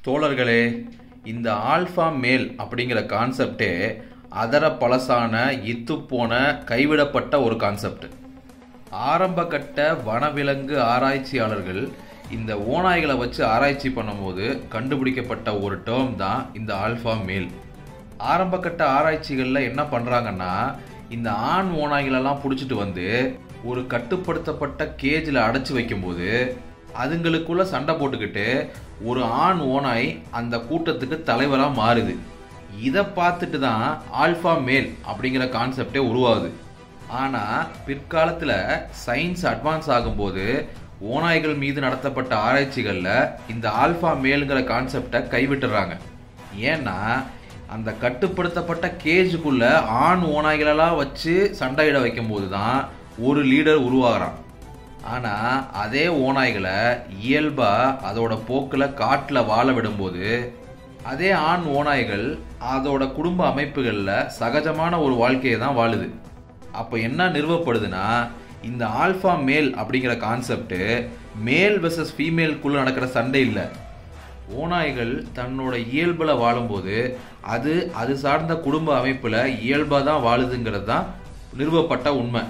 தோழர்களே, இந்த ஆல்ஃபா மேல் அப்படிங்கிற கான்செப்டே அதர பழசான இத்துப்போன கைவிடப்பட்ட ஒரு கான்செப்ட். ஆரம்ப கட்ட வனவிலங்கு ஆராய்ச்சியாளர்கள் இந்த ஓநாய்களை வச்சு ஆராய்ச்சி பண்ணும்போது கண்டுபிடிக்கப்பட்ட ஒரு டேர்ம் தான் இந்த ஆல்ஃபா மேல். ஆரம்ப கட்ட ஆராய்ச்சிகளில் என்ன பண்ணுறாங்கன்னா, இந்த ஆண் ஓநாய்களெல்லாம் பிடிச்சிட்டு வந்து ஒரு கட்டுப்படுத்தப்பட்ட கேஜில் அடைச்சி வைக்கும்போது அதுங்களுக்குள்ள சண்டை போட்டுக்கிட்டு ஒரு ஆண் ஓநாய் அந்த கூட்டத்துக்கு தலைவராக மாறுது. இதை பார்த்துட்டு தான் ஆல்ஃபா மேல் அப்படிங்கிற கான்செப்டே உருவாகுது. ஆனால் பிற்காலத்தில் சயின்ஸ் அட்வான்ஸ் ஆகும்போது ஓநாய்கள் மீது நடத்தப்பட்ட ஆராய்ச்சிகளில் இந்த ஆல்ஃபா மேலுங்கிற கான்செப்டை கைவிட்டுறாங்க. ஏன்னா அந்த கட்டுப்படுத்தப்பட்ட கேஜுக்குள்ள ஆண் ஓநாய்களெல்லாம் வச்சு சண்டையிட வைக்கும்போது தான் ஒரு லீடர் உருவாகிறான். ஆனால் அதே ஓநாய்களை இயல்பாக அதோட போக்கில் காட்டில் வாழ விடும்போது அதே ஆண் ஓநாய்கள் அதோட குடும்ப அமைப்புகளில் சகஜமான ஒரு வாழ்க்கையை தான் வாழுது. அப்போ என்ன நிறுவப்படுதுன்னா, இந்த ஆல்ஃபா மேல் அப்படிங்கிற கான்செப்ட் மேல் வெர்சஸ் ஃபீமேலுக்குள்ள நடக்கிற சண்டை இல்லை. ஓநாய்கள் தன்னோட இயல்பில் வாழும்போது அது சார்ந்த குடும்ப அமைப்பில் இயல்பாக தான் வாழுதுங்கிறது தான் நிறுவப்பட்ட உண்மை.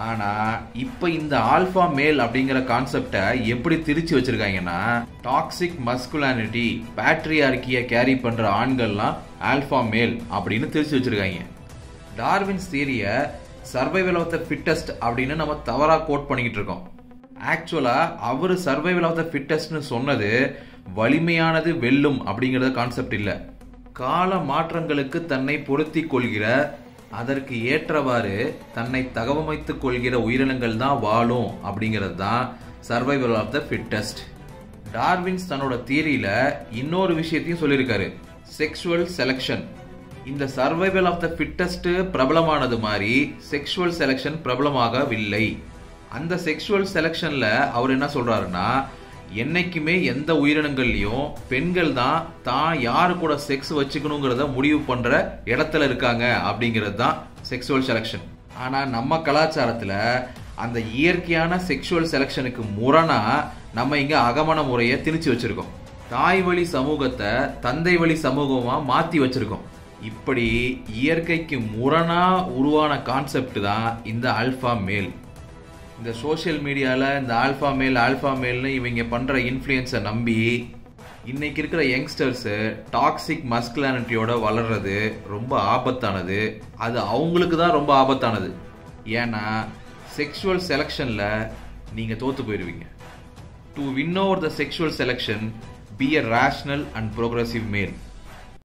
ஆனால் இப்போ இந்த ஆல்ஃபா மேல் அப்படிங்கிற கான்செப்டை எப்படி திரிச்சு வச்சிருக்காங்கன்னா, டாக்ஸிக் மஸ்குலானிட்டி பேட்ரியார்கியை கேரி பண்ணுற ஆண்கள்லாம் ஆல்ஃபா மேல் அப்படின்னு திரிச்சு வச்சிருக்காங்க. டார்வின்ஸ் தியரியை சர்வைவல் ஆஃப் த ஃபிட்டஸ்ட் அப்படின்னு நம்ம தவறாக கோட் பண்ணிக்கிட்டு இருக்கோம். ஆக்சுவலாக அவர் சர்வைவல் ஆஃப் த ஃபிட்டஸ்ட்னு சொன்னது வலிமையானது வெல்லும் அப்படிங்கிறத கான்செப்ட் இல்லை. கால மாற்றங்களுக்கு தன்னை பொருத்தி கொள்கிற, அதற்கு ஏற்றவாறு தன்னை தகவமைத்துக் கொள்கிற உயிரினங்கள் தான் வாழும் அப்படிங்கிறது தான் survival of the fittest. Darwin's தன்னோட தியரியில இன்னொரு விஷயத்தையும் சொல்லியிருக்காரு, செக்ஷுவல் செலக்ஷன். இந்த சர்வைவல் ஆஃப் த ஃபிட்டஸ்ட் பிரபலமானது மாதிரி செக்ஷுவல் செலக்ஷன் பிரபலமாகவில்லை. அந்த செக்ஷுவல் செலக்ஷன்ல அவர் என்ன சொல்றாருன்னா, என்னைக்குமே எந்த உயிரினங்கள்லையும் பெண்கள் தான் யாரு கூட செக்ஸ் வச்சுக்கணுங்கிறத முடிவு பண்ற இடத்துல இருக்காங்க அப்படிங்கிறது தான் செக்ஷுவல் செலக்ஷன். ஆனா நம்ம கலாச்சாரத்துல அந்த இயற்கையான செக்ஷுவல் செலக்ஷனுக்கு முரணா நம்ம இங்க அகமண முறையை திணிச்சு வச்சிருக்கோம். தாய் வழி சமூகத்தை தந்தை வழி சமூகமா மாத்தி வச்சிருக்கோம். இப்படி இயற்கைக்கு முரணா உருவான கான்செப்ட் தான் இந்த ஆல்ஃபா மேல். இந்த சோஷியல் மீடியாவில் இந்த ஆல்ஃபா மேல்னு இவங்க பண்ணுற இன்ஃப்ளூயன்ஸை நம்பி இன்னைக்கு இருக்கிற யங்ஸ்டர்ஸு டாக்ஸிக் மஸ்குலானிட்டியோட வளர்றது ரொம்ப ஆபத்தானது. அது அவங்களுக்கு தான் ரொம்ப ஆபத்தானது. ஏன்னா செக்ஷுவல் செலக்ஷனில் நீங்கள் தோற்று போயிடுவீங்க. To win over the sexual selection, be a rational and progressive male.